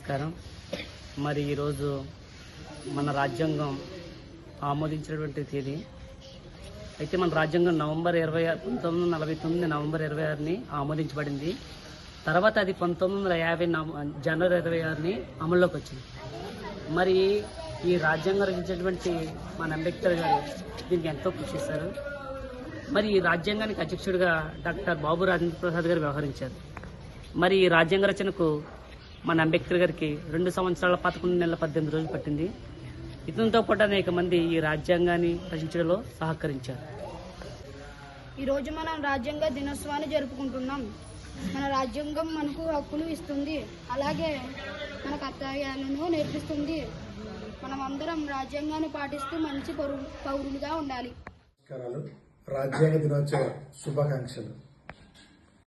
నమస్కారం. మరి ఈరోజు మన రాజ్యాంగం ఆమోదించినటువంటి తేదీ. అయితే మన రాజ్యాంగం నవంబర్ 1949 నవంబర్ 26ని ఆమోదించబడింది. తర్వాత అది 1950 జనవరి 26ని అమల్లోకి వచ్చింది. మరి ఈ రాజ్యాంగం రచించినటువంటి మన అంబేద్కర్ గారు దీనికి ఎంతో కృషి చేశారు. మరి ఈ రాజ్యాంగానికి అధ్యక్షుడిగా డాక్టర్ బాబు రాజేంద్ర ప్రసాద్ గారు వ్యవహరించారు. మరి ఈ రాజ్యాంగ రచనకు మన అంబేద్కర్ గారికి 2 సంవత్సరాల 11 నెలల 18 రోజులు పట్టింది. ఇతనితో పాటు అనేక మంది ఈ రాజ్యాంగాన్ని రచించడంలో సహకరించారు. ఈరోజు మనం రాజ్యాంగ దినోత్సవాన్ని జరుపుకుంటున్నాం. మన రాజ్యాంగం మనకు హక్కులు ఇస్తుంది, అలాగే మన కర్తవ్యాలను నేర్పిస్తుంది. మనం అందరం రాజ్యాంగాన్ని పాటిస్తూ మంచి పౌరులుగా ఉండాలి. రాజ్యాంగ దినోత్సవ శుభాకాంక్షలు.